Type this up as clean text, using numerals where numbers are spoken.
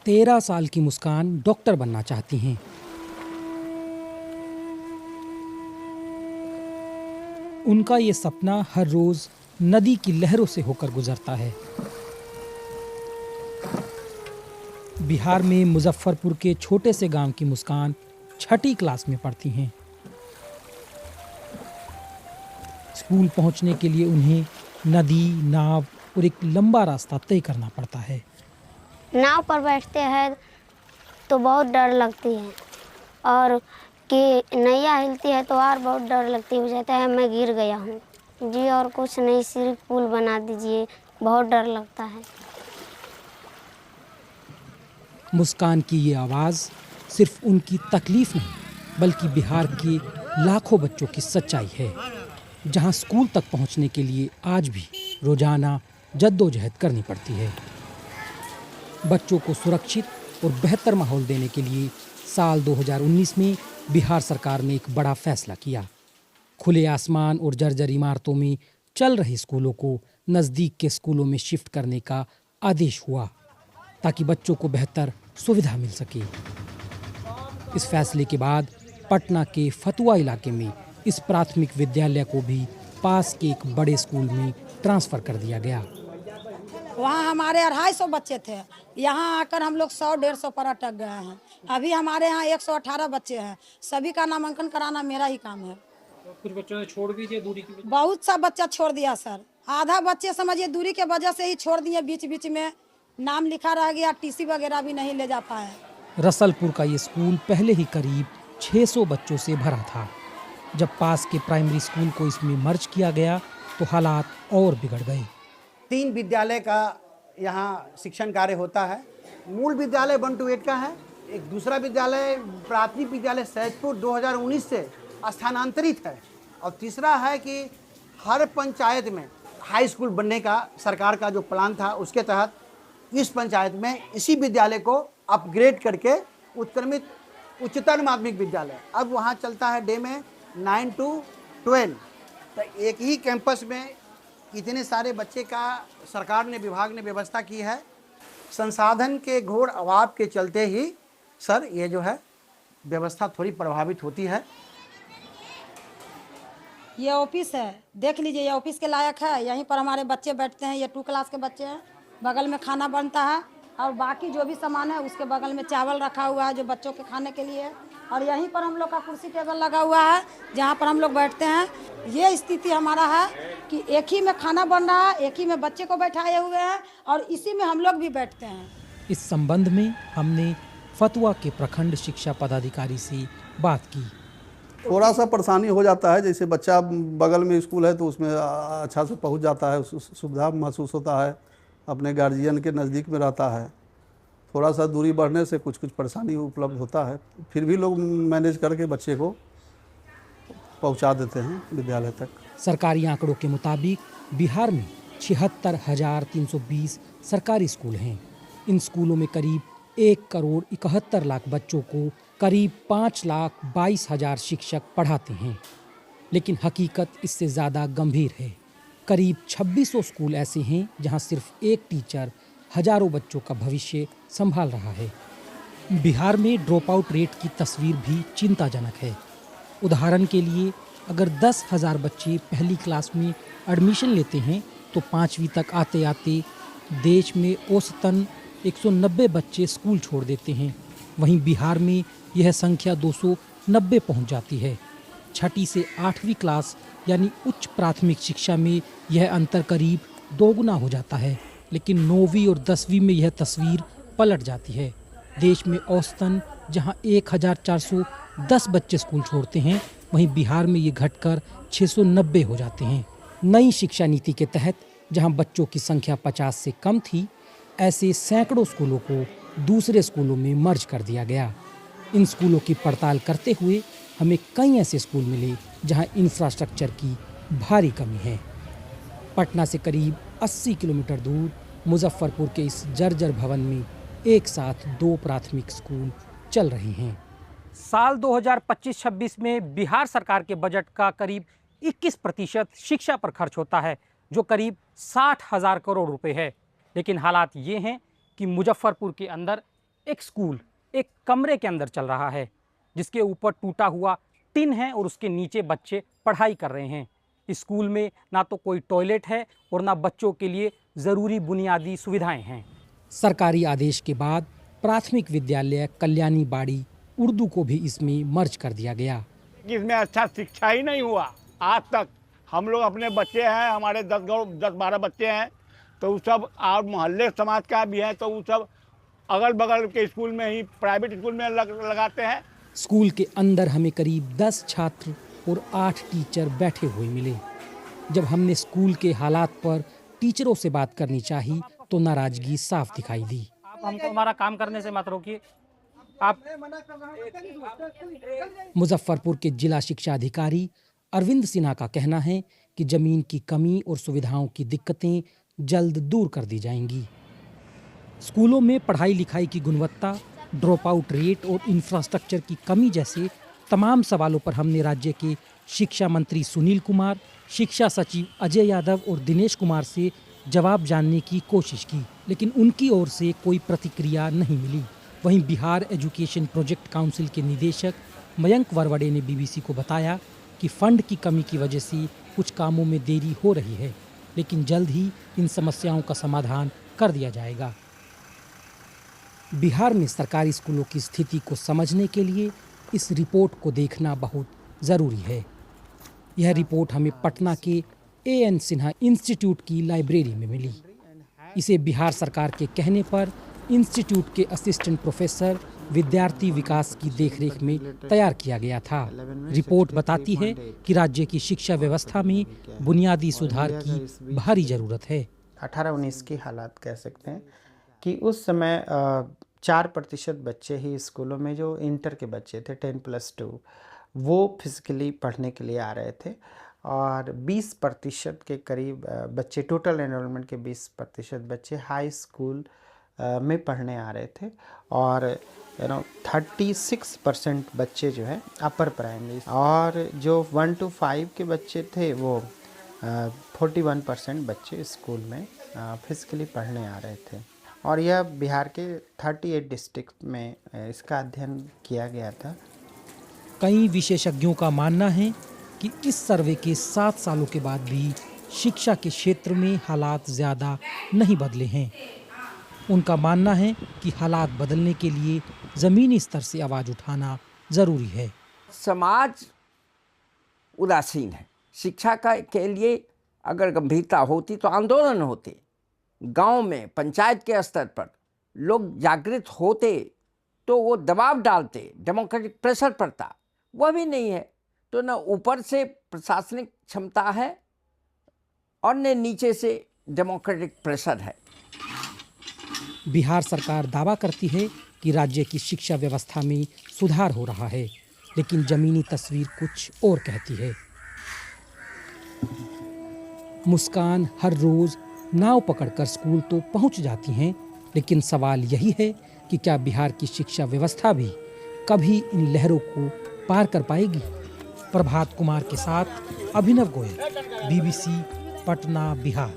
13 साल की मुस्कान डॉक्टर बनना चाहती हैं। उनका ये सपना हर रोज नदी की लहरों से होकर गुजरता है। बिहार में मुजफ्फरपुर के छोटे से गांव की मुस्कान 6ठी क्लास में पढ़ती हैं। स्कूल पहुंचने के लिए उन्हें नदी, नाव और एक लंबा रास्ता तय करना पड़ता है। नाव पर बैठते हैं तो बहुत डर लगती है और कि नैया हिलती है तो और बहुत डर लगती है, हो जाता है मैं गिर गया हूँ जी। और कुछ नहीं, सिर्फ पुल बना दीजिए, बहुत डर लगता है। मुस्कान की ये आवाज़ सिर्फ उनकी तकलीफ नहीं बल्कि बिहार के लाखों बच्चों की सच्चाई है, जहां स्कूल तक पहुंचने के लिए आज भी रोजाना जद्दोजहद करनी पड़ती है। बच्चों को सुरक्षित और बेहतर माहौल देने के लिए साल 2019 में बिहार सरकार ने एक बड़ा फैसला किया। खुले आसमान और जर्जर इमारतों में चल रहे स्कूलों को नज़दीक के स्कूलों में शिफ्ट करने का आदेश हुआ ताकि बच्चों को बेहतर सुविधा मिल सके। इस फैसले के बाद पटना के फतुआ इलाके में इस प्राथमिक विद्यालय को भी पास के एक बड़े स्कूल में ट्रांसफ़र कर दिया गया। वहाँ हमारे 250 बच्चे थे, यहाँ आकर हम लोग 100-150 पर अटक गए हैं। अभी हमारे यहाँ 118 बच्चे हैं। सभी का नामांकन कराना मेरा ही काम है। कुछ बच्चों ने छोड़ भी दिया दूरी की वजह? बहुत सा बच्चा छोड़ दिया सर। आधा बच्चे समझिए दूरी के वजह से ही छोड़ दिए, बीच बीच में नाम लिखा रह गया, टीसी वगैरह भी नहीं ले जा पाए। रसलपुर का ये स्कूल पहले ही करीब 600 बच्चों से भरा था। जब पास के प्राइमरी स्कूल को इसमें मर्ज किया गया तो हालात और बिगड़ गए। 3 विद्यालय का यहाँ शिक्षण कार्य होता है। मूल विद्यालय 1 to 8 का है। एक दूसरा विद्यालय प्राथमिक विद्यालय सैदपुर 2019 से स्थानांतरित है। और तीसरा है कि हर पंचायत में हाई स्कूल बनने का सरकार का जो प्लान था, उसके तहत इस पंचायत में इसी विद्यालय को अपग्रेड करके उत्क्रमित उच्चतर माध्यमिक विद्यालय अब वहाँ चलता है डे में 9 to 12। तो एक ही कैंपस में इतने सारे बच्चे का सरकार ने, विभाग ने व्यवस्था की है। संसाधन के घोर अभाव के चलते ही सर ये जो है व्यवस्था थोड़ी प्रभावित होती है। ये ऑफिस है, देख लीजिए, ये ऑफिस के लायक है। यहीं पर हमारे बच्चे बैठते हैं। ये 2 क्लास के बच्चे हैं। बगल में खाना बनता है और बाकी जो भी सामान है उसके बगल में चावल रखा हुआ है जो बच्चों के खाने के लिए। और यहीं पर हम लोग का कुर्सी टेबल लगा हुआ है जहाँ पर हम लोग बैठते हैं। ये स्थिति हमारा है कि एक ही में खाना बन रहा है, एक ही में बच्चे को बैठाए हुए हैं और इसी में हम लोग भी बैठते हैं। इस संबंध में हमने फतुआ के प्रखंड शिक्षा पदाधिकारी से बात की। थोड़ा सा परेशानी हो जाता है, जैसे बच्चा बगल में स्कूल है तो उसमें अच्छा से पहुंच जाता है, सुविधा महसूस होता है, अपने गार्जियन के नज़दीक में रहता है। थोड़ा सा दूरी बढ़ने से कुछ परेशानी उपलब्ध होता है, फिर भी लोग मैनेज करके बच्चे को पहुंचा देते हैं विद्यालय तक। सरकारी आंकड़ों के मुताबिक बिहार में 76,320 सरकारी स्कूल हैं। इन स्कूलों में करीब 1,71,00,000 बच्चों को करीब 5,22,000 शिक्षक पढ़ाते हैं। लेकिन हकीकत इससे ज़्यादा गंभीर है। करीब 2600 स्कूल ऐसे हैं जहां सिर्फ एक टीचर हजारों बच्चों का भविष्य संभाल रहा है। बिहार में ड्रॉप आउट रेट की तस्वीर भी चिंताजनक है। उदाहरण के लिए अगर 10,000 बच्चे पहली क्लास में एडमिशन लेते हैं तो 5वीं तक आते आते देश में औसतन 190 बच्चे स्कूल छोड़ देते हैं। वहीं बिहार में यह संख्या 290 पहुंच जाती है। 6ठी से 8वीं क्लास यानी उच्च प्राथमिक शिक्षा में यह अंतर करीब 2 गुना हो जाता है। लेकिन 9वीं और 10वीं में यह तस्वीर पलट जाती है। देश में औसतन जहां 1,410 बच्चे स्कूल छोड़ते हैं, वहीं बिहार में ये घटकर 690 हो जाते हैं। नई शिक्षा नीति के तहत जहां बच्चों की संख्या 50 से कम थी, ऐसे सैकड़ों स्कूलों को दूसरे स्कूलों में मर्ज कर दिया गया। इन स्कूलों की पड़ताल करते हुए हमें कई ऐसे स्कूल मिले जहां इंफ्रास्ट्रक्चर की भारी कमी है। पटना से करीब 80 किलोमीटर दूर मुजफ्फरपुर के इस जर्जर भवन में एक साथ 2 प्राथमिक स्कूल चल रहे हैं। साल 2025-26 में बिहार सरकार के बजट का करीब 21% शिक्षा पर खर्च होता है, जो करीब 60,000 करोड़ रुपए है। लेकिन हालात ये हैं कि मुजफ्फरपुर के अंदर एक स्कूल एक कमरे के अंदर चल रहा है जिसके ऊपर टूटा हुआ टिन है और उसके नीचे बच्चे पढ़ाई कर रहे हैं। इस स्कूल में ना तो कोई टॉयलेट है और ना बच्चों के लिए ज़रूरी बुनियादी सुविधाएं हैं। सरकारी आदेश के बाद प्राथमिक विद्यालय कल्याणी बाड़ी उर्दू को भी इसमें मर्ज कर दिया गया। इसमें अच्छा शिक्षा ही नहीं हुआ आज तक। हम लोग अपने बच्चे हैं, हमारे 10-12 बच्चे हैं, तो वो सब और मोहल्ले समाज का भी है, तो वो सब अगल बगल के स्कूल में ही प्राइवेट स्कूल में लगाते हैं। स्कूल के अंदर हमें करीब 10 छात्र और 8 टीचर बैठे हुए मिले। जब हमने स्कूल के हालात पर टीचरों से बात करनी चाही तो नाराजगी साफ दिखाई दी। आप हमको हमारा काम करने से मत रोकिए। आप मुजफ्फरपुर के जिला शिक्षा अधिकारी अरविंद सिन्हा का कहना है कि जमीन की कमी और सुविधाओं की दिक्कतें जल्द दूर कर दी जाएंगी। स्कूलों में पढ़ाई लिखाई की गुणवत्ता, ड्रॉप आउट रेट और इंफ्रास्ट्रक्चर की कमी जैसे तमाम सवालों पर हमने राज्य के शिक्षा मंत्री सुनील कुमार, शिक्षा सचिव अजय यादव और दिनेश कुमार से जवाब जानने की कोशिश की, लेकिन उनकी ओर से कोई प्रतिक्रिया नहीं मिली। वहीं बिहार एजुकेशन प्रोजेक्ट काउंसिल के निदेशक मयंक वरवड़े ने बीबीसी को बताया कि फंड की कमी की वजह से कुछ कामों में देरी हो रही है, लेकिन जल्द ही इन समस्याओं का समाधान कर दिया जाएगा। बिहार में सरकारी स्कूलों की स्थिति को समझने के लिए इस रिपोर्ट को देखना बहुत ज़रूरी है। यह रिपोर्ट हमें पटना के A.N. सिन्हा इंस्टीट्यूट की लाइब्रेरी में मिली। इसे बिहार सरकार के कहने पर इंस्टीट्यूट के असिस्टेंट प्रोफेसर विद्यार्थी विकास की देखरेख में तैयार किया गया था। रिपोर्ट बताती है कि राज्य की शिक्षा व्यवस्था में बुनियादी सुधार की भारी जरूरत है। 18-19 की हालात कह सकते हैं कि उस समय 4% बच्चे ही स्कूलों में, जो इंटर के बच्चे थे 10+2, वो फिजिकली पढ़ने के लिए आ रहे थे, और 20% के करीब बच्चे, टोटल एनरोलमेंट के 20% बच्चे हाई स्कूल में पढ़ने आ रहे थे, और 36% बच्चे जो है अपर प्राइमरी, और जो 1 to 5 के बच्चे थे वो 41% बच्चे स्कूल में फिजिकली पढ़ने आ रहे थे। और यह बिहार के 38 डिस्ट्रिक्ट में इसका अध्ययन किया गया था। कई विशेषज्ञों का मानना है कि इस सर्वे के 7 सालों के बाद भी शिक्षा के क्षेत्र में हालात ज़्यादा नहीं बदले हैं। उनका मानना है कि हालात बदलने के लिए ज़मीनी स्तर से आवाज़ उठाना ज़रूरी है। समाज उदासीन है। शिक्षा के लिए अगर गंभीरता होती तो आंदोलन होते, गांव में पंचायत के स्तर पर लोग जागृत होते तो वो दबाव डालते, डेमोक्रेटिक प्रेशर पड़ता। वह भी नहीं है, तो न ऊपर से प्रशासनिक क्षमता है और न नीचे से डेमोक्रेटिक प्रेशर है। बिहार सरकार दावा करती है कि राज्य की शिक्षा व्यवस्था में सुधार हो रहा है, लेकिन जमीनी तस्वीर कुछ और कहती है। मुस्कान हर रोज नाव पकड़कर स्कूल तो पहुंच जाती हैं, लेकिन सवाल यही है कि क्या बिहार की शिक्षा व्यवस्था भी कभी इन लहरों को पार कर पाएगी। प्रभात कुमार के साथ अभिनव गोयल, BBC पटना, बिहार।